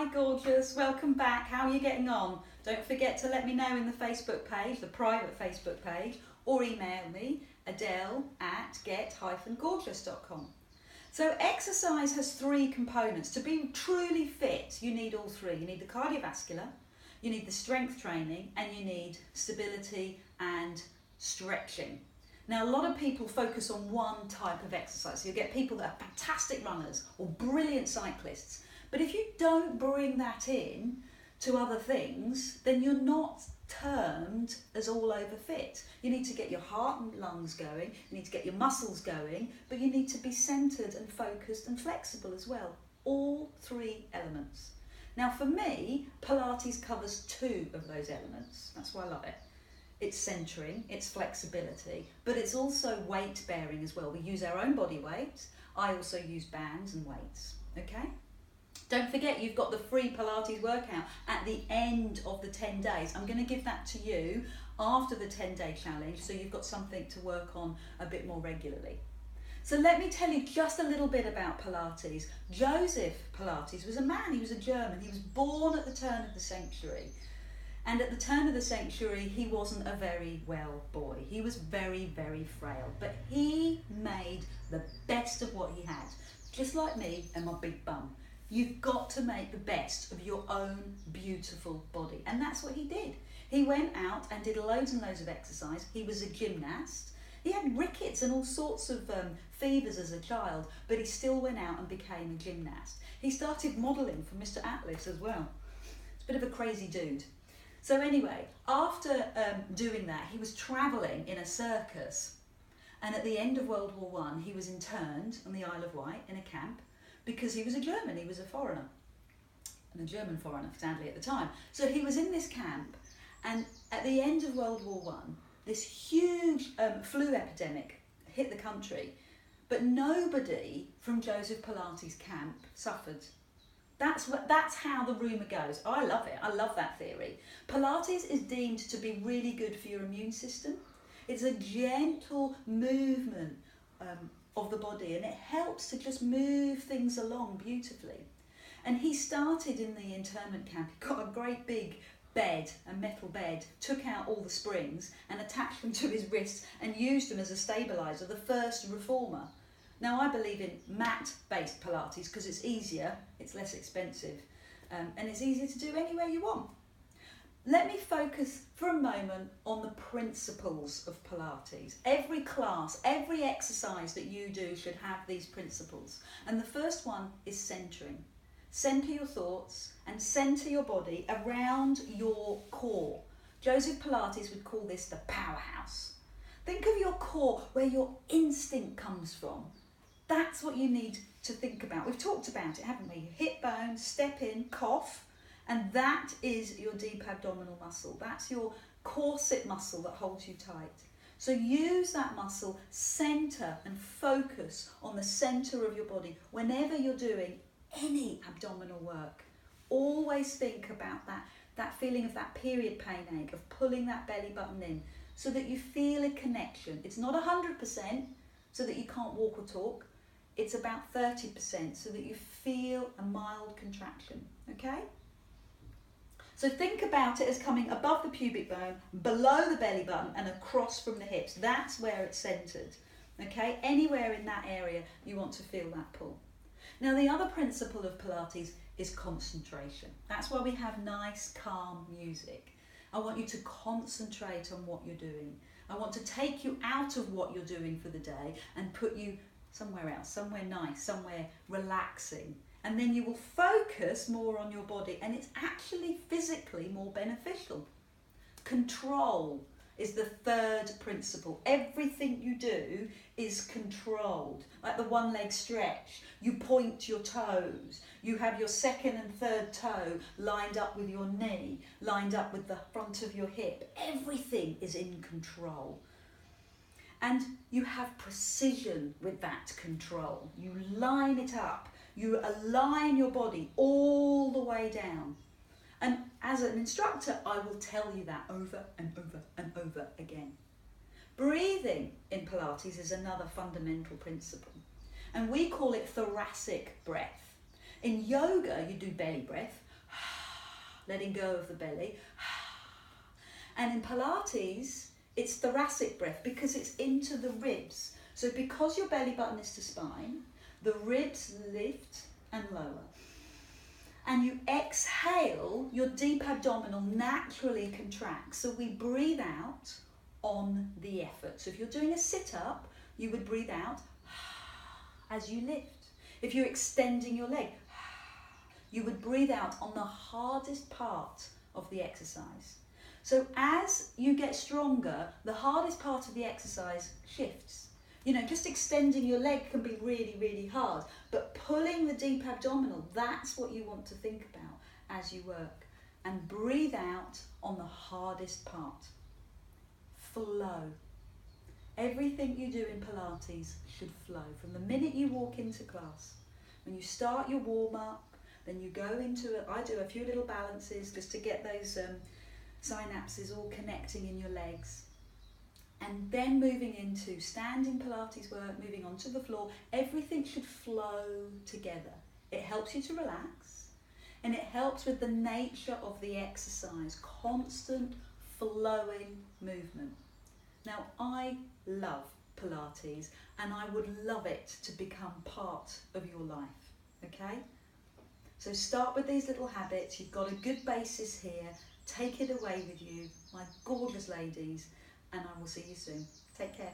Hi gorgeous, welcome back. How are you getting on? Don't forget to let me know in the Facebook page, the private Facebook page, or email me, adele@get-gorgeous.com. So exercise has three components. To be truly fit, you need all three. You need the cardiovascular, you need the strength training, and you need stability and stretching. Now, a lot of people focus on one type of exercise. So you get people that are fantastic runners or brilliant cyclists. But if you don't bring that in to other things, then you're not termed as all over fit. You need to get your heart and lungs going, you need to get your muscles going, but you need to be centered and focused and flexible as well. All three elements. Now for me, Pilates covers two of those elements. That's why I love it. It's centering, it's flexibility, but it's also weight bearing as well. We use our own body weight. I also use bands and weights, okay? Don't forget, you've got the free Pilates workout at the end of the 10 days. I'm going to give that to you after the 10-day challenge, so you've got something to work on a bit more regularly. So let me tell you just a little bit about Pilates. Joseph Pilates was a man, he was a German. He was born at the turn of the century. And at the turn of the century, he wasn't a very well boy. He was very, very frail. But he made the best of what he had. Just like me and my big bum. You've got to make the best of your own beautiful body. And that's what he did. He went out and did loads and loads of exercise. He was a gymnast. He had rickets and all sorts of fevers as a child, but he still went out and became a gymnast. He started modelling for Mr. Atlas as well. It's a bit of a crazy dude. So anyway, after doing that, he was travelling in a circus. And at the end of World War I, he was interned on the Isle of Wight in a camp, because he was a German, he was a foreigner, and a German foreigner, sadly, at the time. So he was in this camp, and at the end of World War I, this huge flu epidemic hit the country, but nobody from Joseph Pilates' camp suffered. That's how the rumour goes. I love it, I love that theory. Pilates is deemed to be really good for your immune system. It's a gentle movement of the body, and it helps to just move things along beautifully. And he started in the internment camp. He got a great big bed, a metal bed, took out all the springs and attached them to his wrists and used them as a stabiliser, the first reformer. Now I believe in mat-based Pilates because it's easier, it's less expensive, and it's easier to do anywhere you want. Let me focus for a moment on the principles of Pilates. Every class, every exercise that you do should have these principles. And the first one is centering. Centre your thoughts and centre your body around your core. Joseph Pilates would call this the powerhouse. Think of your core, where your instinct comes from. That's what you need to think about. We've talked about it, haven't we? Hip bone, step in, cough. And that is your deep abdominal muscle. That's your corset muscle that holds you tight. So use that muscle, center and focus on the center of your body whenever you're doing any abdominal work. Always think about that feeling of that period pain ache, of pulling that belly button in so that you feel a connection. It's not 100% so that you can't walk or talk. It's about 30% so that you feel a mild contraction, okay? So think about it as coming above the pubic bone, below the belly button and across from the hips. That's where it's centered, okay? Anywhere in that area you want to feel that pull. Now the other principle of Pilates is concentration. That's why we have nice, calm music. I want you to concentrate on what you're doing. I want to take you out of what you're doing for the day and put you somewhere else, somewhere nice, somewhere relaxing. And then you will focus more on your body, and it's actually physically more beneficial. Control is the third principle. Everything you do is controlled. Like the one leg stretch, you point your toes. You have your second and third toe lined up with your knee, lined up with the front of your hip. Everything is in control. And you have precision with that control. You line it up. You align your body all the way down. And as an instructor, I will tell you that over and over and over again. Breathing in Pilates is another fundamental principle. And we call it thoracic breath. In yoga, you do belly breath. letting go of the belly. And in Pilates, it's thoracic breath because it's into the ribs. So because your belly button is to spine, the ribs lift and lower. And you exhale, your deep abdominal naturally contracts. So we breathe out on the effort. So if you're doing a sit-up, you would breathe out as you lift. If you're extending your leg, you would breathe out on the hardest part of the exercise. So as you get stronger, the hardest part of the exercise shifts. You know, just extending your leg can be really, really hard, but pulling the deep abdominal, that's what you want to think about as you work. And breathe out on the hardest part. Flow. Everything you do in Pilates should flow. From the minute you walk into class, when you start your warm-up, then you go into it. I do a few little balances just to get those synapses all connecting in your legs. And then moving into standing Pilates work, moving onto the floor, everything should flow together. It helps you to relax, and it helps with the nature of the exercise, constant flowing movement. Now, I love Pilates, and I would love it to become part of your life, okay? So start with these little habits. You've got a good basis here. Take it away with you, my gorgeous ladies, and I will see you soon. Take care.